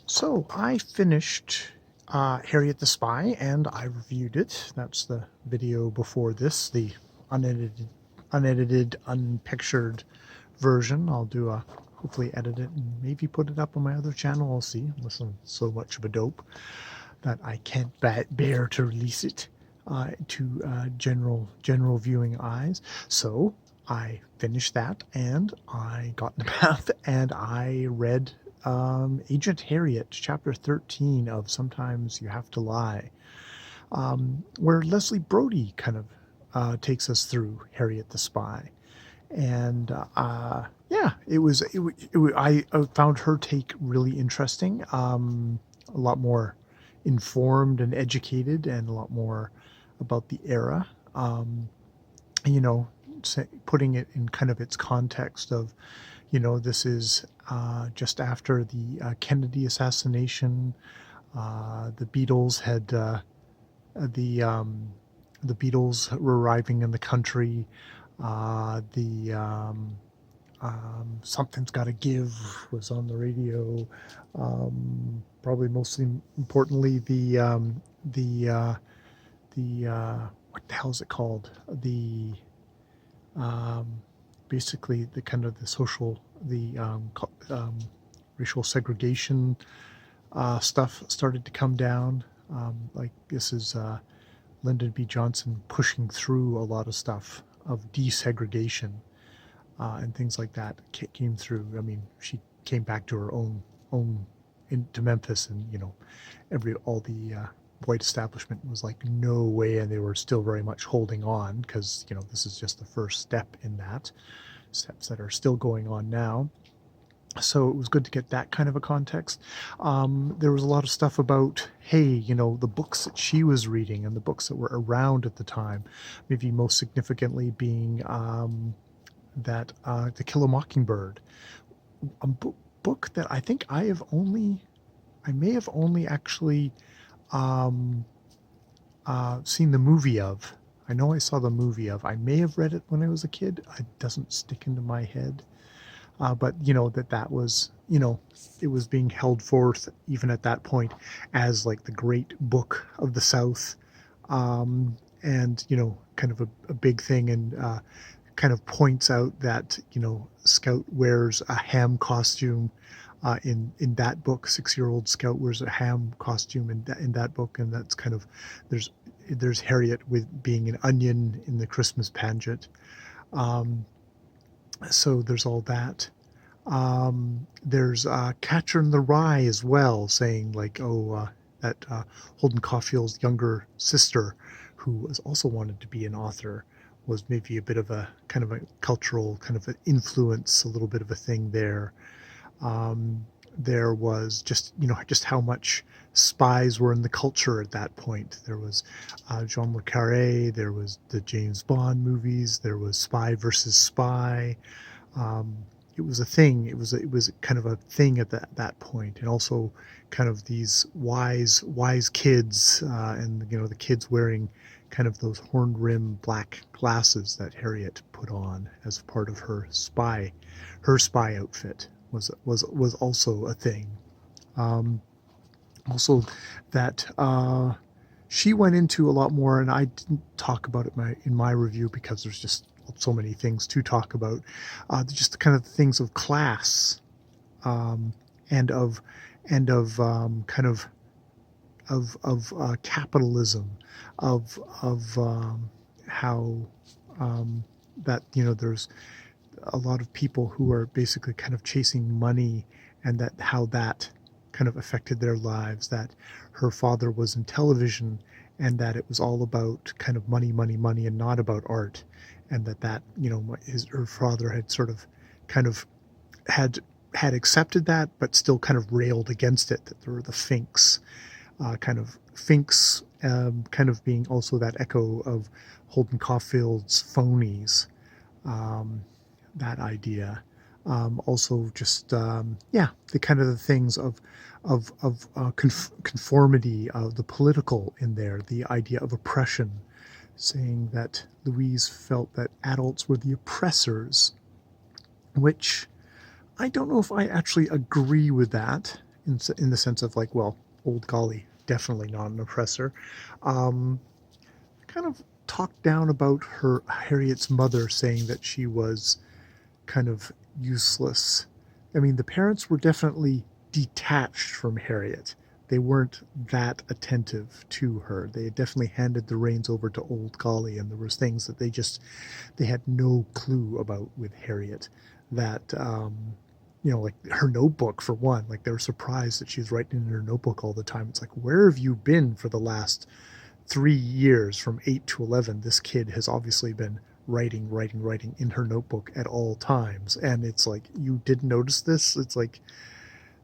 So I finished Harriet the Spy and I reviewed it. That's the video before this, the unedited, unpictured version. I'll do a hopefully edit it and maybe put it up on my other channel. I'll see. Unless I'm so much of a dope that I can't bear to release it to general viewing eyes. So I finished that and I got in the bath and I read Agent Harriet, chapter 13 of Sometimes You Have to Lie, where Leslie Brody kind of takes us through Harriet the Spy. And yeah, I found her take really interesting, a lot more informed and educated, and a lot more about the era. You know, putting it in kind of its context of, this is just after the Kennedy assassination. The Beatles had the Beatles were arriving in the country. The Something's Gotta Give was on the radio. Probably mostly importantly, what the hell is it called? Um, Basically the kind of the social, racial segregation stuff started to come down. Like this is Lyndon B. Johnson pushing through a lot of stuff of desegregation and things like that came through. I mean, she came back to her own into Memphis, and all the white establishment was like, no way, and they were still very much holding on because this is just the first step in that, steps that are still going on now. So it was good to get that kind of a context. There was a lot of stuff about, hey, the books that she was reading and the books that were around at the time, maybe most significantly being that To Kill a Mockingbird, a book that I think I may have only actually seen the movie of. I know I saw the movie of. I may have read it when I was a kid. It doesn't stick into my head. But that was, it was being held forth even at that point as like the great book of the South, and kind of a big thing, and kind of points out that Scout wears a ham costume in that book. 6-year-old Scout wears a ham costume in that book, and that's kind of there's Harriet with being an onion in the Christmas pageant. So there's all that. There's Catcher in the Rye as well, saying like, that Holden Caulfield's younger sister, who was also wanted to be an author, was maybe a bit of a kind of a cultural kind of an influence, a little bit of a thing there. There was just how much spies were in the culture at that point. There was Jean Le Carré, there was the James Bond movies, there was Spy versus Spy. It was a thing. It was kind of a thing at that point, and also kind of these wise kids, and the kids wearing kind of those horn rim black glasses that Harriet put on as part of her spy outfit was also a thing. Also, that she went into a lot more, and I didn't talk about it in my review because there's just so many things to talk about. Just the kind of things of class, and of kind of capitalism, of how that there's a lot of people who are basically kind of chasing money, and that how that kind of affected their lives, that her father was in television, and that it was all about kind of money and not about art, and that her father had sort of kind of had accepted that, but still kind of railed against it, that there were the Finks, kind of being also that echo of Holden Caulfield's Phonies, that idea. Also just the kind of the things of conformity, of the political in there, the idea of oppression, saying that Louise felt that adults were the oppressors, which I don't know if I actually agree with that. in the sense of like, well, old golly, definitely not an oppressor. Um, Kind of talked down about her Harriet's mother, saying that she was kind of useless. I mean, the parents were definitely detached from Harriet. They weren't that attentive to her. They had definitely handed the reins over to old Golly, and there was things that they had no clue about with Harriet. That like her notebook for one. Like they were surprised that she was writing in her notebook all the time. It's like, where have you been for the last 3 years from 8 to 11? This kid has obviously been writing in her notebook at all times. And it's like, you didn't notice this? It's like,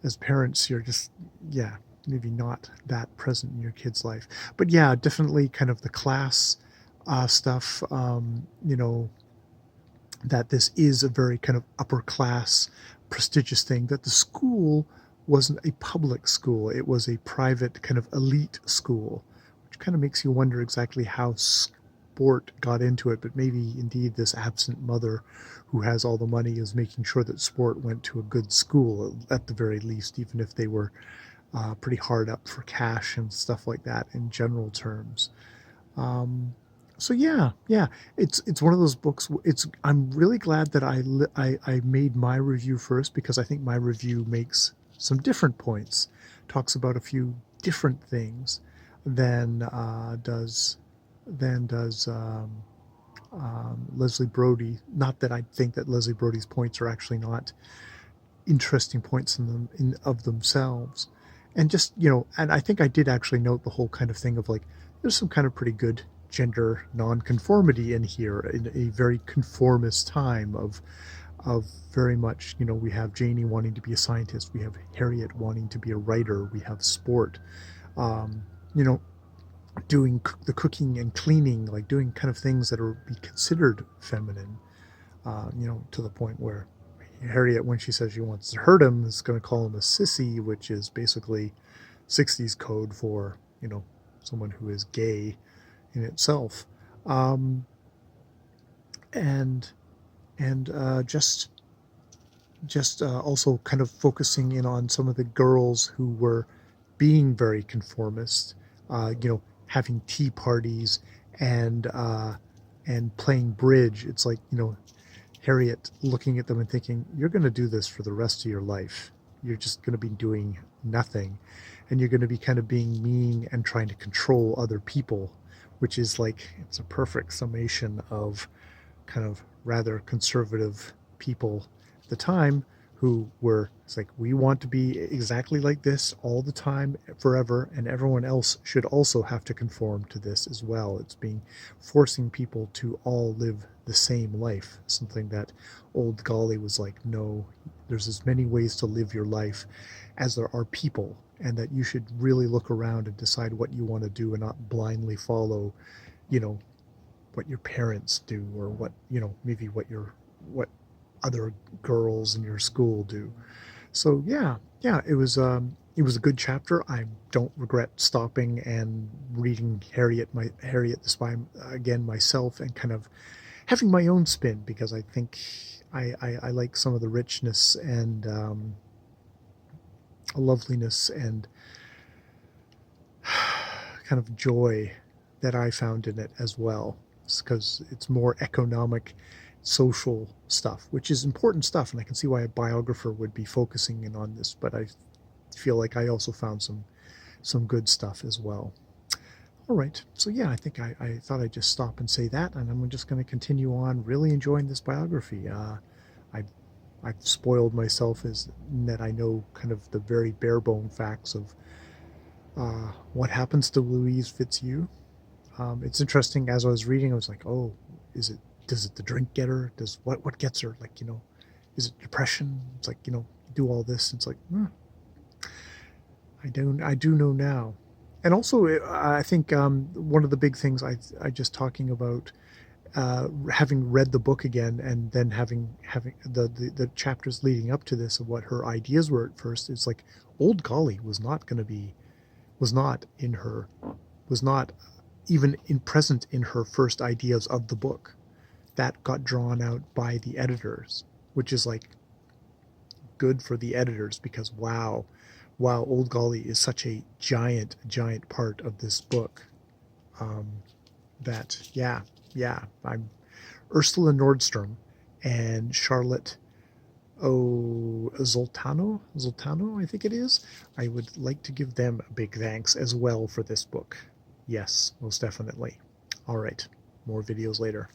as parents, you're just, yeah, maybe not that present in your kid's life. But yeah, definitely kind of the class stuff, that this is a very kind of upper class, prestigious thing, that the school wasn't a public school, it was a private kind of elite school, which kind of makes you wonder exactly how sport got into it. But maybe indeed this absent mother who has all the money is making sure that sport went to a good school at the very least, even if they were pretty hard up for cash and stuff like that in general terms. Um, so yeah, it's one of those books. I'm really glad that I made my review first, because I think my review makes some different points, talks about a few different things than Leslie Brody. Not that I think that Leslie Brody's points are actually not interesting points of themselves. And just, and I think I did actually note the whole kind of thing of like, there's some kind of pretty good gender nonconformity in here, in a very conformist time of very much, we have Janie wanting to be a scientist, we have Harriet wanting to be a writer, we have sport, um, you know doing the cooking and cleaning, like doing kind of things that are be considered feminine, to the point where Harriet, when she says she wants to hurt him, is going to call him a sissy, which is basically 60s code for, someone who is gay in itself. Um, and just also kind of focusing in on some of the girls who were being very conformist, having tea parties and playing bridge. It's like, Harriet looking at them and thinking, you're going to do this for the rest of your life. You're just going to be doing nothing. And you're going to be kind of being mean and trying to control other people, which is like, it's a perfect summation of kind of rather conservative people at the time, who were, it's like, we want to be exactly like this all the time, forever, and everyone else should also have to conform to this as well. It's being forcing people to all live the same life, something that old Golly was like, no, there's as many ways to live your life as there are people, and that you should really look around and decide what you want to do, and not blindly follow, you know, what your parents do, or what, maybe what other girls in your school do. So yeah, it was a good chapter. I don't regret stopping and reading Harriet the Spy again myself, and kind of having my own spin, because I think I like some of the richness and loveliness and kind of joy that I found in it as well, because it's more economic, social stuff, which is important stuff, and I can see why a biographer would be focusing in on this. But I feel like I also found some good stuff as well. All right, so yeah, I think I thought I'd just stop and say that, and I'm just going to continue on really enjoying this biography. I've spoiled myself as in that I know kind of the very bare bone facts of what happens to Louise Fitzhugh. It's interesting. As I was reading, I was like, "Oh, does it the drink get her? Does what gets her? Like, is it depression?" It's like, do all this. It's like, I do know now. And also, I think one of the big things I just talking about, having read the book again, and then having the chapters leading up to this of what her ideas were at first. It's like, old Golly was not going to be was not in her was not even present in her first ideas of the book. That got drawn out by the editors, which is like, good for the editors, because wow, Old Golly is such a giant part of this book. That I'm Ursula Nordstrom and Charlotte Zoltano, I think it is. I would like to give them a big thanks as well for this book. Yes, most definitely. All right, more videos later.